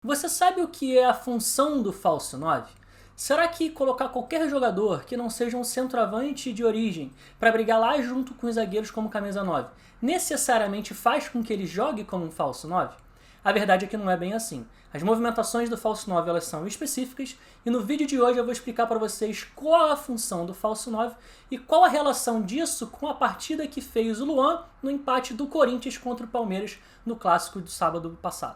Você sabe o que é a função do falso 9? Será que colocar qualquer jogador que não seja um centroavante de origem para brigar lá junto com os zagueiros como camisa 9 necessariamente faz com que ele jogue como um falso 9? A verdade é que não é bem assim. As movimentações do falso 9 elas são específicas e no vídeo de hoje eu vou explicar para vocês qual a função do falso 9 e qual a relação disso com a partida que fez o Luan no empate do Corinthians contra o Palmeiras no clássico do sábado passado.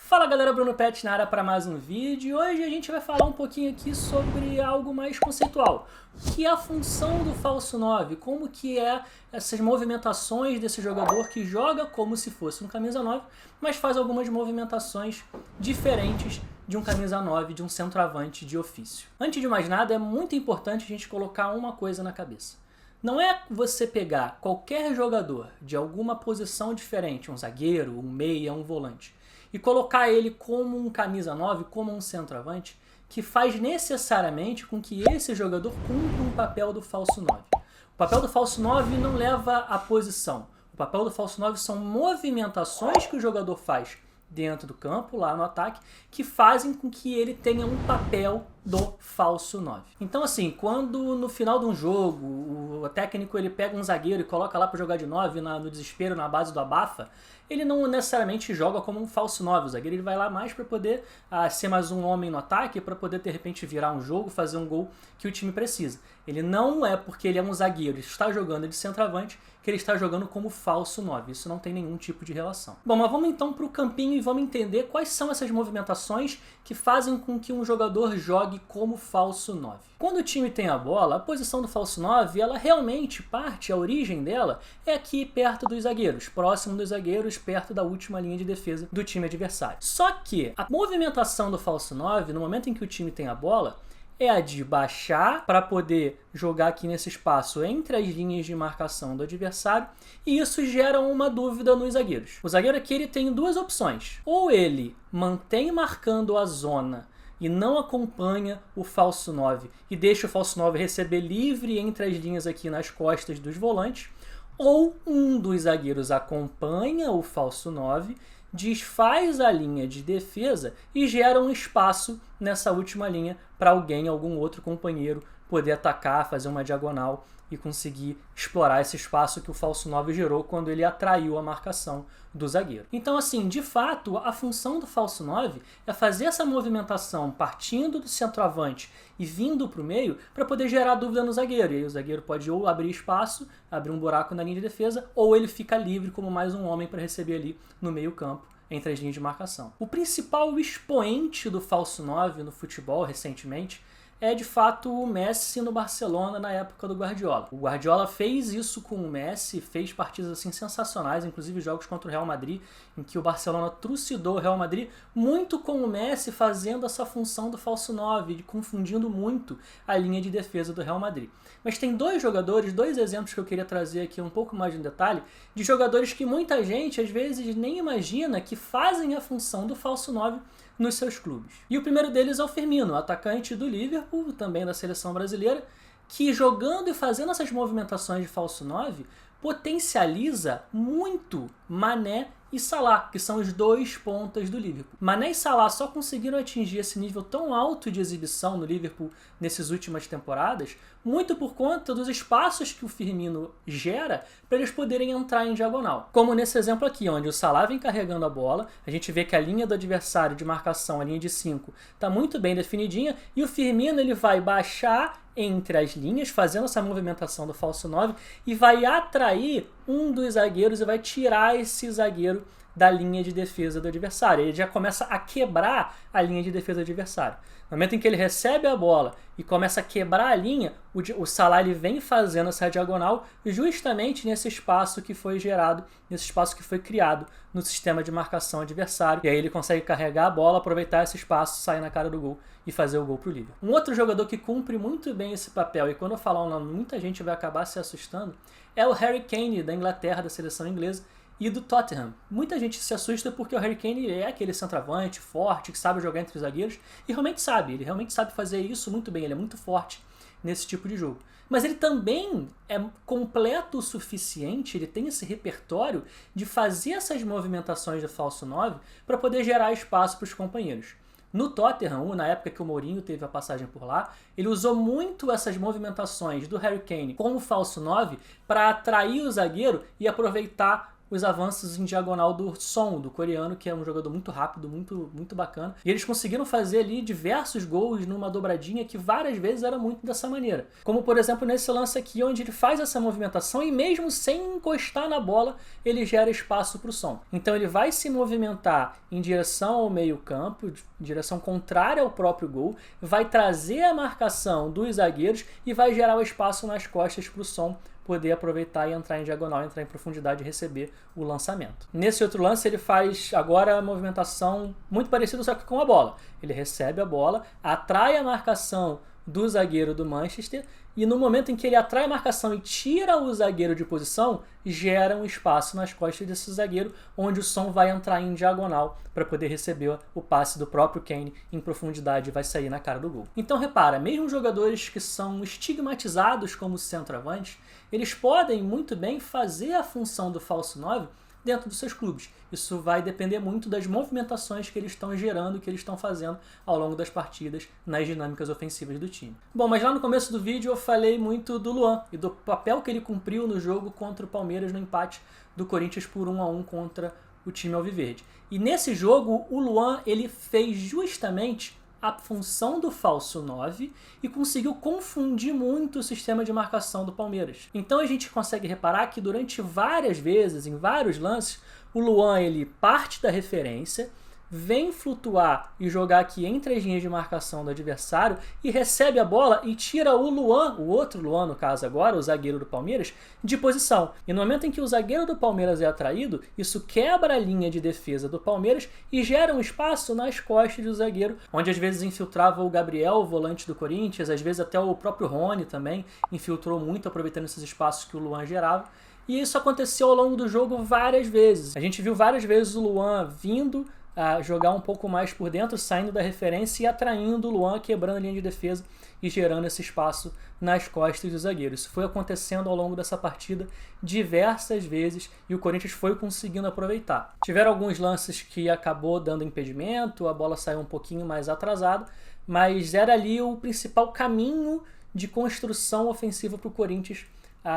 Fala galera, Bruno Pet na área para mais um vídeo e hoje a gente vai falar um pouquinho aqui sobre algo mais conceitual. O que é a função do falso 9? Como que é essas movimentações desse jogador que joga como se fosse um camisa 9, mas faz algumas movimentações diferentes de um camisa 9, de um centroavante de ofício. Antes de mais nada, é muito importante a gente colocar uma coisa na cabeça. Não é você pegar qualquer jogador de alguma posição diferente, um zagueiro, um meia, um volante, e colocar ele como um camisa 9, como um centroavante, que faz necessariamente com que esse jogador cumpra um papel do falso 9. O papel do falso 9 não leva à posição. O papel do falso 9 são movimentações que o jogador faz dentro do campo, lá no ataque, que fazem com que ele tenha um papel do falso 9. Então assim, quando no final de um jogo o técnico ele pega um zagueiro e coloca lá para jogar de 9 no desespero, na base do abafa, ele não necessariamente joga como um falso 9. O zagueiro ele vai lá mais para poder ser mais um homem no ataque, para poder de repente virar um jogo, fazer um gol que o time precisa. Ele não é porque ele é um zagueiro e está jogando de centroavante que ele está jogando como falso 9. Isso não tem nenhum tipo de relação. Bom, mas vamos então para o campinho e vamos entender quais são essas movimentações que fazem com que um jogador jogue como falso 9. Quando o time tem a bola, a posição do falso 9, ela realmente parte, a origem dela é aqui perto dos zagueiros, próximo dos zagueiros, perto da última linha de defesa do time adversário. Só que a movimentação do falso 9, no momento em que o time tem a bola, é a de baixar para poder jogar aqui nesse espaço entre as linhas de marcação do adversário, e isso gera uma dúvida nos zagueiros. O zagueiro aqui ele tem duas opções: ou ele mantém marcando a zona e não acompanha o falso 9 e deixa o falso 9 receber livre entre as linhas aqui nas costas dos volantes, ou um dos zagueiros acompanha o falso 9, desfaz a linha de defesa e gera um espaço nessa última linha para algum outro companheiro poder atacar, fazer uma diagonal e conseguir explorar esse espaço que o falso 9 gerou quando ele atraiu a marcação do zagueiro. Então assim, de fato, a função do falso 9 é fazer essa movimentação partindo do centroavante e vindo para o meio para poder gerar dúvida no zagueiro. E aí o zagueiro pode ou abrir espaço, abrir um buraco na linha de defesa, ou ele fica livre como mais um homem para receber ali no meio campo, entre as linhas de marcação. O principal expoente do falso 9 no futebol recentemente é de fato o Messi no Barcelona na época do Guardiola. O Guardiola fez isso com o Messi, fez partidas assim sensacionais, inclusive jogos contra o Real Madrid, em que o Barcelona trucidou o Real Madrid, muito com o Messi fazendo essa função do falso 9, confundindo muito a linha de defesa do Real Madrid. Mas tem dois jogadores, dois exemplos que eu queria trazer aqui um pouco mais em detalhe, de jogadores que muita gente às vezes nem imagina que fazem a função do falso 9 nos seus clubes. E o primeiro deles é o Firmino, atacante do Liverpool, também da seleção brasileira, que jogando e fazendo essas movimentações de falso 9, potencializa muito Mané e Salah, que são os dois pontas do Liverpool. Mané e Salah só conseguiram atingir esse nível tão alto de exibição no Liverpool nessas últimas temporadas, muito por conta dos espaços que o Firmino gera para eles poderem entrar em diagonal. Como nesse exemplo aqui, onde o Salah vem carregando a bola, a gente vê que a linha do adversário de marcação, a linha de 5, está muito bem definidinha, e o Firmino ele vai baixar entre as linhas, fazendo essa movimentação do falso 9, e vai atrair um dos zagueiros e vai tirar esse zagueiro da linha de defesa do adversário. Ele já começa a quebrar a linha de defesa do adversário. No momento em que ele recebe a bola e começa a quebrar a linha, o Salah ele vem fazendo essa diagonal justamente nesse espaço que foi gerado, nesse espaço que foi criado no sistema de marcação adversário. E aí ele consegue carregar a bola, aproveitar esse espaço, sair na cara do gol e fazer o gol para o Liverpool. Um outro jogador que cumpre muito bem esse papel, e quando eu falar o nome muita gente vai acabar se assustando, é o Harry Kane, da Inglaterra, da seleção inglesa, e do Tottenham. Muita gente se assusta porque o Harry Kane é aquele centroavante forte, que sabe jogar entre os zagueiros, e realmente sabe, ele realmente sabe fazer isso muito bem, ele é muito forte nesse tipo de jogo. Mas ele também é completo o suficiente, ele tem esse repertório de fazer essas movimentações de falso 9 para poder gerar espaço para os companheiros. No Tottenham, na época que o Mourinho teve a passagem por lá, ele usou muito essas movimentações do Harry Kane como falso 9 para atrair o zagueiro e aproveitar os avanços em diagonal do Son, do coreano, que é um jogador muito rápido, muito bacana. E eles conseguiram fazer ali diversos gols numa dobradinha que várias vezes era muito dessa maneira. Como, por exemplo, nesse lance aqui, onde ele faz essa movimentação e mesmo sem encostar na bola, ele gera espaço para o Son. Então ele vai se movimentar em direção ao meio-campo, em direção contrária ao próprio gol, vai trazer a marcação dos zagueiros e vai gerar o espaço nas costas para o Son poder aproveitar e entrar em diagonal, entrar em profundidade e receber o lançamento. Nesse outro lance ele faz agora a movimentação muito parecida, só que com a bola. Ele recebe a bola, atrai a marcação do zagueiro do Manchester e no momento em que ele atrai a marcação e tira o zagueiro de posição, gera um espaço nas costas desse zagueiro, onde o Son vai entrar em diagonal para poder receber o passe do próprio Kane em profundidade e vai sair na cara do gol. Então repara, mesmo jogadores que são estigmatizados como centroavantes, eles podem muito bem fazer a função do falso 9 dentro dos seus clubes. Isso vai depender muito das movimentações que eles estão gerando, que eles estão fazendo ao longo das partidas nas dinâmicas ofensivas do time. Bom, mas lá no começo do vídeo eu falei muito do Luan e do papel que ele cumpriu no jogo contra o Palmeiras no empate do Corinthians por 1-1 contra o time alviverde. E nesse jogo o Luan ele fez justamente a função do falso 9 e conseguiu confundir muito o sistema de marcação do Palmeiras. Então a gente consegue reparar que durante várias vezes, em vários lances, o Luan ele parte da referência, vem flutuar e jogar aqui entre as linhas de marcação do adversário e recebe a bola e tira o Luan, o outro Luan no caso agora, o zagueiro do Palmeiras, de posição. E no momento em que o zagueiro do Palmeiras é atraído, isso quebra a linha de defesa do Palmeiras e gera um espaço nas costas do zagueiro, onde às vezes infiltrava o Gabriel, o volante do Corinthians, às vezes até o próprio Rony também infiltrou muito, aproveitando esses espaços que o Luan gerava. E isso aconteceu ao longo do jogo várias vezes. A gente viu várias vezes o Luan vindo a jogar um pouco mais por dentro, saindo da referência e atraindo o Luan, quebrando a linha de defesa e gerando esse espaço nas costas do zagueiro. Isso foi acontecendo ao longo dessa partida diversas vezes e o Corinthians foi conseguindo aproveitar. Tiveram alguns lances que acabou dando impedimento, a bola saiu um pouquinho mais atrasada, mas era ali o principal caminho de construção ofensiva para o Corinthians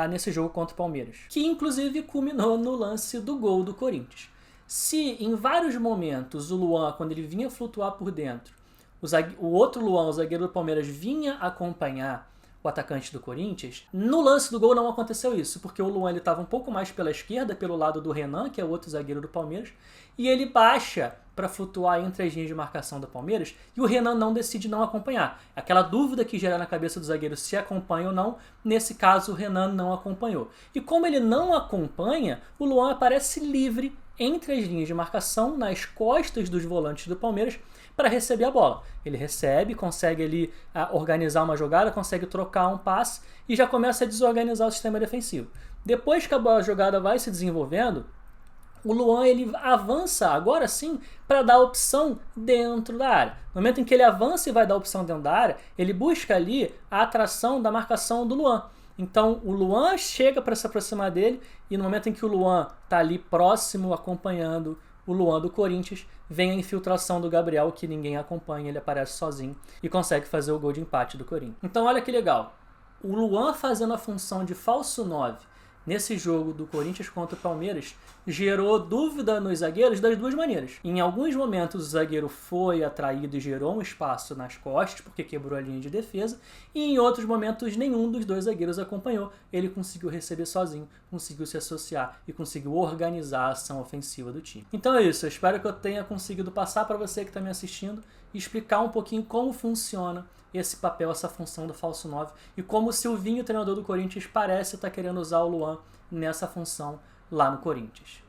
nesse jogo contra o Palmeiras, que inclusive culminou no lance do gol do Corinthians. Se em vários momentos o Luan, quando ele vinha flutuar por dentro, o outro Luan, o zagueiro do Palmeiras, vinha acompanhar o atacante do Corinthians, no lance do gol não aconteceu isso, porque o Luan estava um pouco mais pela esquerda, pelo lado do Renan, que é o outro zagueiro do Palmeiras, e ele baixa para flutuar entre as linhas de marcação do Palmeiras, e o Renan decide não acompanhar. Aquela dúvida que gera na cabeça do zagueiro se acompanha ou não, nesse caso o Renan não acompanhou. E como ele não acompanha, o Luan aparece livre entre as linhas de marcação, nas costas dos volantes do Palmeiras, para receber a bola. Ele recebe, consegue ali organizar uma jogada, consegue trocar um passe e já começa a desorganizar o sistema defensivo. Depois que a jogada vai se desenvolvendo, o Luan ele avança agora sim para dar opção dentro da área. No momento em que ele avança e vai dar opção dentro da área, ele busca ali a atração da marcação do Luan. Então o Luan chega para se aproximar dele e no momento em que o Luan está ali próximo, acompanhando o Luan do Corinthians, vem a infiltração do Gabriel, que ninguém acompanha, ele aparece sozinho e consegue fazer o gol de empate do Corinthians. Então olha que legal, o Luan fazendo a função de falso 9 nesse jogo do Corinthians contra o Palmeiras, gerou dúvida nos zagueiros das duas maneiras. Em alguns momentos o zagueiro foi atraído e gerou um espaço nas costas, porque quebrou a linha de defesa, e em outros momentos nenhum dos dois zagueiros acompanhou. Ele conseguiu receber sozinho, conseguiu se associar e conseguiu organizar a ação ofensiva do time. Então é isso, eu espero que eu tenha conseguido passar para você que está me assistindo e explicar um pouquinho como funciona esse papel, essa função do falso 9 e como o Silvinho, treinador do Corinthians, parece estar querendo usar o Luan nessa função lá no Corinthians.